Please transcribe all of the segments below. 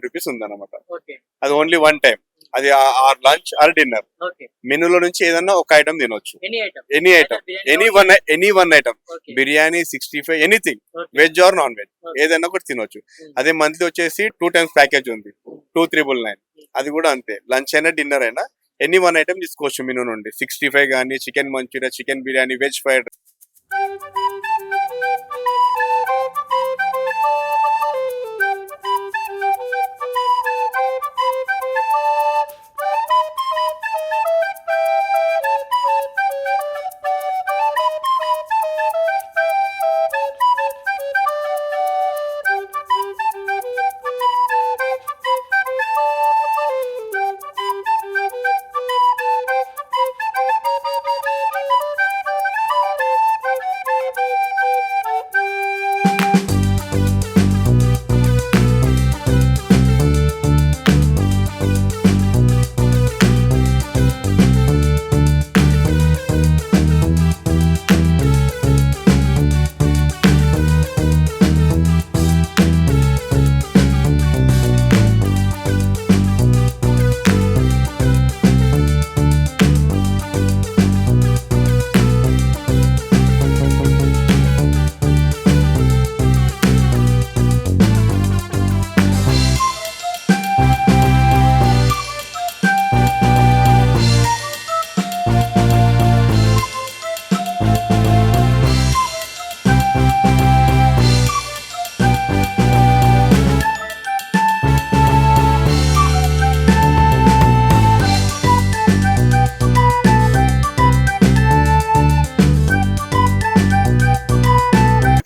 Rupees ఉందన్నమాట. Okay. అది only one time. అది or lunch or dinner. Okay. మెనూలో నుంచి ఏదన్నా ఒక ఐటమ్ తినొచ్చు. Any item. Any item, any one item, okay. Biryani, 65, anything, okay. Veg or non veg, okay. ఏదైనా కూడా తినొచ్చు. అదే మంత్లీ వచ్చేసి 2 times ప్యాకేజ్ ఉంది, 2399. అది కూడా అంతే, లంచ్ అయినా డిన్నర్ అయినా ఎనీ వన్ ఐటమ్ తీసుకోవచ్చు మెనూ నుండి. 65 కానీ, chicken manchurian, chicken biryani, veg fried.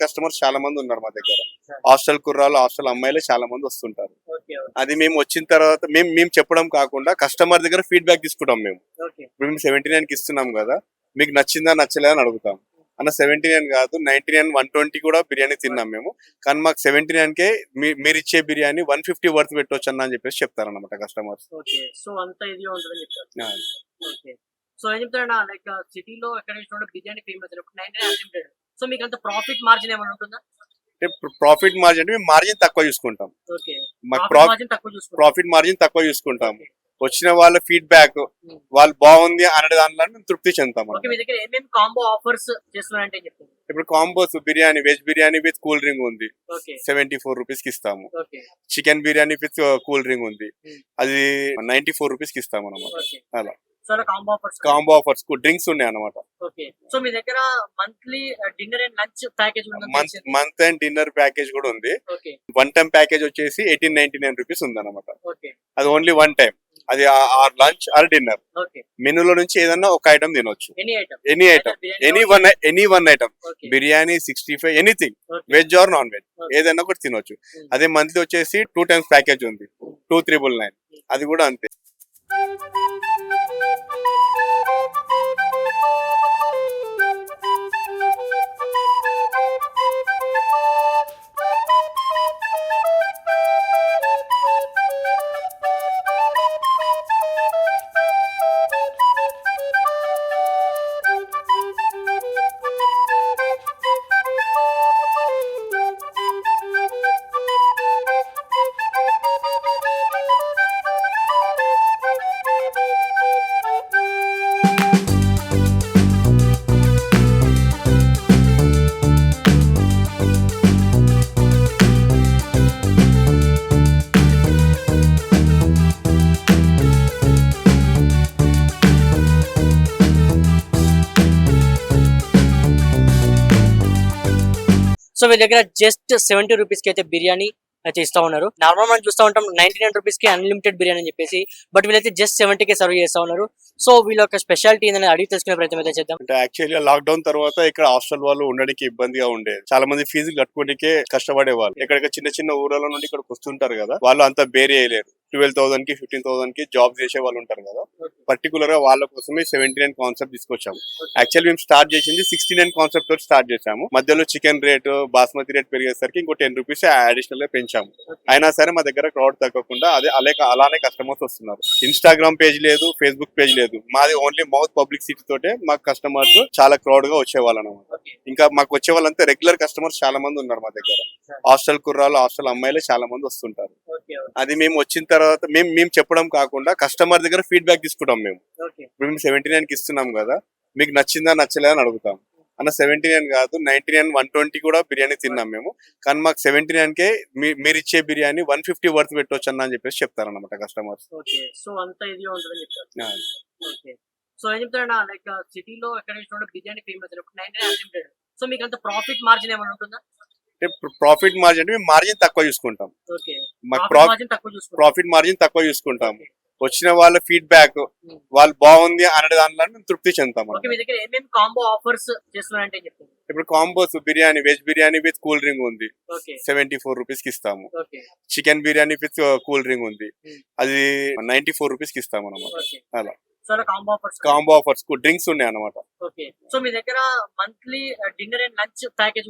Customers చాలా మంది ఉన్నారు మా దగ్గర. హాస్టల్ కుర్రాలు, హాస్టల్ అమ్మాయిలు చాలా మంది వస్తుంటారు. ఓకే. అది మేము వచ్చిన తర్వాత మేము చెప్పడం కాకుండా కస్టమర్ దగ్గర ఫీడ్బ్యాక్ తీసుకుంటాం. ఓకే. మేము 79 కి ఇస్తున్నాం కదా, మీకు నచ్చిందా నచ్చలేదా అని అడుగుతాం. అన్న 79 కాదు, 99, 120 కూడా బిర్యానీ తిన్నాం మేము, కానీ మాకు 79 కే మీరు ఇచ్చే బిర్యానీ 150 వర్త్ పెట్టవచ్చు అన్న అని చెప్పేసి చెప్తారన్నమాట కస్టమర్స్. ఓకే. సో అంత ఇదిగా ఉంటుందని చెప్తారు. ఓకే. సో ఏం చెప్తారన్నా, లైక్ సిటీలో ఎక్కడ చూసినా బిర్యానీ ఫేమస్, 99 అన్లిమిటెడ్. సో మీకు అంత ప్రాఫిట్ మార్జిన్ ఏమైనా ఉంటుందా? ప్రాఫిట్ మార్జిన్ అంటే మేము మార్జిన్ తక్కువ చూసుకుంటాం. ఓకే. మాకు ప్రాఫిట్ మార్జిన్ తక్కువ చూసుకుంటాం. వచ్చిన వాళ్ళ ఫీడ్బ్యాక్ వాళ్ళు బాగుంది అనే దాంట్లో మేము తృప్తి చెందుతాం. ఓకే. మీ దగ్గర ఏమేమి కాంబో ఆఫర్స్ చేస్తున్నారంటే చెప్పండి. ఇప్పుడు combos biryani, veg biryani with cool drink ఉంది, ఓకే. 74 రూపీస్ కి ఇస్తాము. Okay. Chicken biryani with cool drink ఉంది, అది 94 రూపీస్ కి ఇస్తాము అన్నమాట. ఓకే. అలా సో కాంబో ఆఫర్స్ డ్రింక్స్ ఉన్నాయి అన్నమాట. ఓకే. సో మీ దగ్గర monthly dinner and lunch package ఉందా? మంత్ అండ్ డిన్నర్ ప్యాకేజ్ కూడా ఉంది. ఓకే. వన్ టైం ప్యాకేజ్ వచ్చేసి 1899 రూపీస్ ఉంది అన్నమాట. ఓకే. అది ఓన్లీ వన్ టైం. అది or lunch or dinner. Okay. మెనూలో నుంచి ఏదన్నా ఒక ఐటమ్ తినొచ్చు. Any item, any one item, biryani, 65, anything, veg or non veg, ఏదైనా కూడా తినొచ్చు. అదే మంత్లీ వచ్చేసి 2 times ప్యాకేజ్ ఉంది, 2399. అది కూడా అంతే. సో మీ దగ్గర జస్ట్ 70 రూపీస్ కి అయితే బిర్యానీ అయితే ఇస్తా ఉన్నారు. నార్మల్ మనం చూస్తూ ఉంటాం 99 రూపీస్ కి అన్లిమిటెడ్ బిర్యానీ అని చెప్పేసి, బట్ వీళ్ళైతే జస్ట్ 70 కే సర్వ్ చేస్తా ఉన్నారు. సో వీళ్ళ యొక్క స్పెషాలిటీ ఏంటనేది అడిగి తెలుసుకునే ప్రయత్నం అయితే చేద్దాం. అంటే యాక్చువల్లీ లాక్డౌన్ తర్వాత ఇక్కడ హాస్టల్ వాళ్ళు ఉండడానికి ఇబ్బందిగా ఉండేది. చాలా మంది ఫీజులు కట్టుకోనికే కష్టపడే వాళ్ళు. ఇక్కడ చిన్న చిన్న ఊర్ల నుండి ఇక్కడికి వస్తుంటారు కదా, వాళ్ళు అంతా బేర్ చేయలేరు. 12,000 కి 15,000 కి జాబ్ చేసే వాళ్ళు ఉంటారు కదా, పర్టికులర్ గా వాళ్ళ కోసమే 79 కాన్సెప్ట్ తీసుకొచ్చాము. యాక్చువల్ మేము స్టార్ట్ చేసింది 69 కాన్సెప్ట్ తోటి స్టార్ట్ చేసాము. మధ్యలో చికెన్ రేటు, బాస్మతి రేట్ పెరిగేసరికి ఇంకో 10 రూపీస్ అడిషనల్ గా పెంచాము. అయినా సరే మా దగ్గర క్రౌడ్ తగ్గకుండా అలానే కస్టమర్స్ వస్తున్నారు. ఇన్స్టాగ్రామ్ పేజ్ లేదు, ఫేస్బుక్ పేజ్ లేదు, మాది ఓన్లీ మౌత్ పబ్లిసిటీ తోటే మాకు కస్టమర్స్ చాలా క్రౌడ్ గా వచ్చేవాళ్ళు అనమాట. ఇంకా మాకు వచ్చే వాళ్ళంతా రెగ్యులర్ కస్టమర్స్ చాలా మంది ఉన్నారు మా దగ్గర. హాస్టల్ కుర్రాలు, హాస్టల్ అమ్మాయిలు చాలా మంది వస్తుంటారు. అది మేము వచ్చిన తర్వాత మేము చెప్పడం కాకుండా కస్టమర్ దగ్గర ఫీడ్బ్యాక్ తీసుకుంటాం మేము. ఓకే. ఇప్పుడు మేము 79 కి ఇస్తున్నాం కదా, మీకు నచ్చిందా నచ్చలేదా అని అడుగుతాం. అన్న 79 కాదు 99 120 కూడా బిర్యానీ తిన్నాం మేము, కానీ మాకు 79 కే మీరు ఇచ్చే బిర్యానీ 150 వర్త్ పెట్టవచ్చు అన్న అని చెప్పేసి చెప్తారన్నమాట కస్టమర్స్. ఓకే. సో అంత ఇదిగా ఉంటుందని చెప్తారు. ఓకే. సో ఏం చెప్తారన్నా, లైక్ సిటీలో ఎక్కడ చూసినా బిర్యానీ ఫేమస్ 99 అన్లిమిటెడ్. సో మీకు అంత ప్రాఫిట్ మార్జిన్ ఏమైనా ఉంటుందా? ప్రాఫిట్ మార్జిన్ అంటే మేము మార్జిన్ తక్కువ చూసుకుంటాం. ఓకే. మాకు మార్జిన్ తక్కువ చూసుకుంటారు. ప్రాఫిట్ మార్జిన్ తక్కువ చూసుకుంటాం. వచ్చిన వాళ్ళ ఫీడ్బ్యాక్ వాళ్ళు బాగుంది అనే దాంట్లో మేము తృప్తి చెందుతాం. ఓకే. మీ దగ్గర ఏమేమి కాంబో ఆఫర్స్ చేస్తున్నారంటే చెప్పండి. ఇప్పుడు combos biryani, veg biryani with cool drink ఉంది, ఓకే. 74 రూపీస్ కి ఇస్తాము. Okay. Chicken biryani with cool drink ఉంది, అది 94 రూపీస్ కి ఇస్తాము అన్నమాట. ఓకే. అలా సో అలా కాంబో ఆఫర్స్ డ్రింక్స్ ఉన్నాయి అన్నమాట. ఓకే. సో మీ దగ్గర monthly dinner and lunch package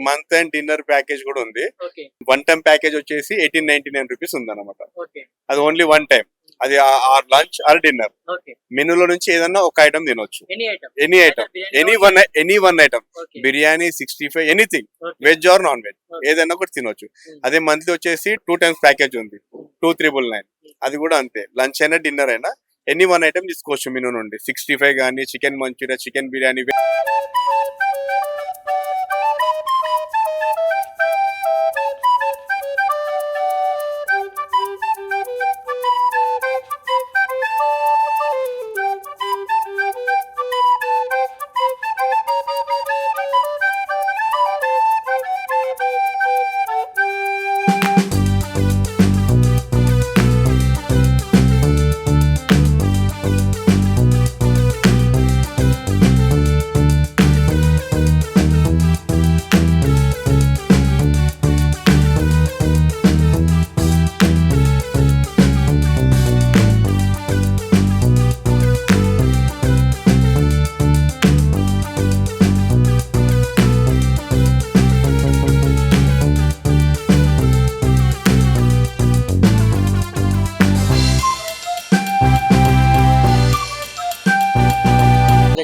month and dinner package కూడా ఉంది. ఓకే. వన్ టైం ప్యాకేజ్ వచ్చేసి 1899 రూపీస్ ఉంది అన్నమాట. ఓకే. అది ఓన్లీ వన్ టైం, అది or lunch or dinner. Okay. మెనూలో నుంచి ఏదన్నా ఒక ఐటమ్ తినొచ్చు, any item any one item, biryani 65 anything, veg or non veg ఏదైనా కూడా తినొచ్చు. అదే మంత్లీ వచ్చేసి 2 టైమ్స్ ప్యాకేజ్ ఉంది 2399, అది కూడా అంతే. లంచ్ అయినా డిన్నర్ అయినా ఎనీ వన్ ఐటమ్ తీసుకోవచ్చు మెనూ నుండి. 65 కానీ చికెన్ మంచూరియా, చికెన్ బిర్యానీ.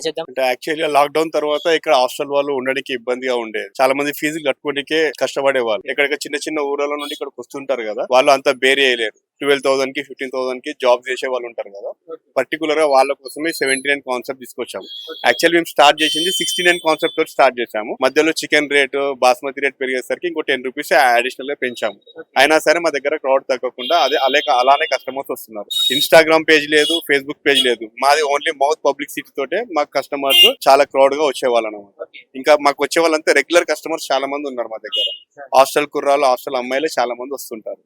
చేద్దాం. అంటే యాక్చువల్లీ లాక్డౌన్ తర్వాత ఇక్కడ హాస్టల్ వాళ్ళు ఉండడానికి ఇబ్బందిగా ఉండేది. చాలా మంది ఫీజులు కట్టుకోనికే కష్టపడే వాళ్ళు. ఇక్కడ చిన్న చిన్న ఊర్ల నుండి ఇక్కడికి వస్తుంటారు కదా, వాళ్ళు అంతా బేర్ చేయలేరు. 12,000 కి 15,000 కి జాబ్ చేసే వాళ్ళు ఉంటారు కదా, పర్టికులర్ గా వాళ్ళ కోసమే 79 కాన్సెప్ట్ తీసుకొచ్చాము. యాక్చువల్లీ మేము స్టార్ట్ చేసింది 69 కాన్సెప్ట్ తోటి స్టార్ట్ చేసాము. మధ్యలో చికెన్ రేటు, బాస్మతి రేట్ పెరిగేసరికి ఇంకో 10 రూపీస్ అడిషనల్ గా పెంచాము. అయినా సరే మా దగ్గర క్రౌడ్ తగ్గకుండా అలానే కస్టమర్స్ వస్తున్నారు. ఇన్స్టాగ్రామ్ పేజ్ లేదు, ఫేస్బుక్ పేజ్ లేదు, మాది ఓన్లీ మౌత్ పబ్లిసిటీ తోటే మాకు కస్టమర్స్ చాలా క్రౌడ్ గా వచ్చేవాళ్ళు అనమాట. ఇంకా మాకు వచ్చే వాళ్ళంతా రెగ్యులర్ కస్టమర్స్ చాలా మంది ఉన్నారు మా దగ్గర. హాస్టల్ కుర్రాలు, హాస్టల్ అమ్మాయిలే చాలా మంది వస్తుంటారు.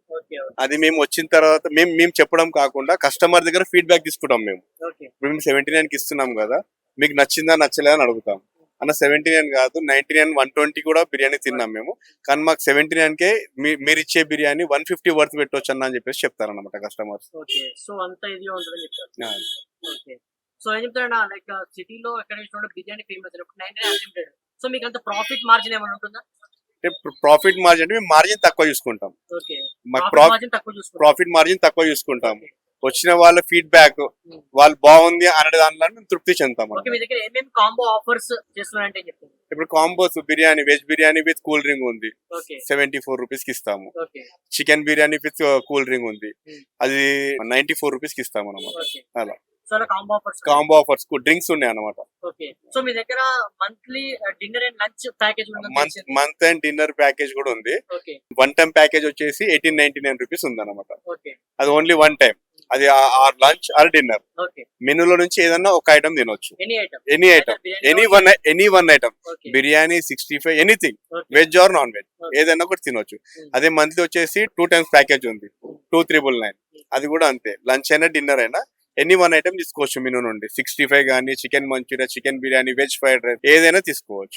అది మేము వచ్చిన తర్వాత మేము చెప్పడం కాకుండా కస్టమర్ దగ్గర ఫీడ్బ్యాక్ తీసుకుంటాం మేము. ఇప్పుడు మేము 79 కి ఇస్తున్నాం కదా, మీకు నచ్చిందా నచ్చలేదా అని అడుగుతాం. అన్న 79 కాదు 99 120 కూడా బిర్యానీ తిన్నాం మేము, కానీ మాకు 79 కే మీరు ఇచ్చే బిర్యానీ 150 వర్త్ పెట్టవచ్చు అన్న అని చెప్పేసి చెప్తారన్నమాట కస్టమర్స్. సో అంత ఇదిగా ఉంటుందని చెప్తారు. ఓకే. సో ఏం చెప్తారన్నా, లైక్ సిటీలో ఎక్కడ చూసినా బిర్యానీ ఫేమస్ 99 అన్లిమిటెడ్. సో మీకు అంత ప్రాఫిట్ మార్జిన్ ఏమైనా ఉంటుందా? ప్రాఫిట్ మార్జిన్ అంటే మేము మార్జిన్ తక్కువ చూసుకుంటాం. ఓకే. మాకు ప్రాఫిట్ మార్జిన్ తక్కువ చూసుకుంటాం. వచ్చిన వాళ్ళ ఫీడ్బ్యాక్ వాళ్ళు బాగుంది అనే దాంట్లో మేము తృప్తి చెందుతాం. ఓకే. మీ దగ్గర ఏమేమి కాంబో ఆఫర్స్ చేస్తున్నారంటే చెప్పండి. ఇప్పుడు combos biryani, veg biryani with cool drink ఉంది, ఓకే. 74 రూపీస్ కి ఇస్తాము. Okay. Chicken biryani with cool drink ఉంది, అది 94 రూపీస్ కి ఇస్తాము అన్నమాట. అలా కాంబో ఆఫర్స్ డ్రింక్స్ ఉన్నాయి అన్నమాట. ఓకే. సో మీ దగ్గర monthly dinner and lunch package month and dinner package కూడా ఉంది. ఓకే. వన్ టైం ప్యాకేజ్ వచ్చేసి 1899 రూపీస్ ఉంది అన్నమాట. ఓకే. అది ఓన్లీ వన్ టైం, అది or lunch or dinner. Okay. మెనూలో నుంచి ఏదన్నా ఒక ఐటమ్ తినొచ్చు, any item, any one item, biryani 65 anything, veg or non veg ఏదైనా కూడా తినొచ్చు. అదే మంత్లీ వచ్చేసి 2 టైమ్స్ ప్యాకేజ్ ఉంది 2399, అది కూడా అంతే. లంచ్ అయినా డిన్నర్ అయినా ఎనీ వన్ ఐటమ్ తీసుకోవచ్చు మెనూ నుండి. 65 కానీ chicken manchurian, chicken biryani, veg fried rice ఏదైనా తీసుకోవచ్చు.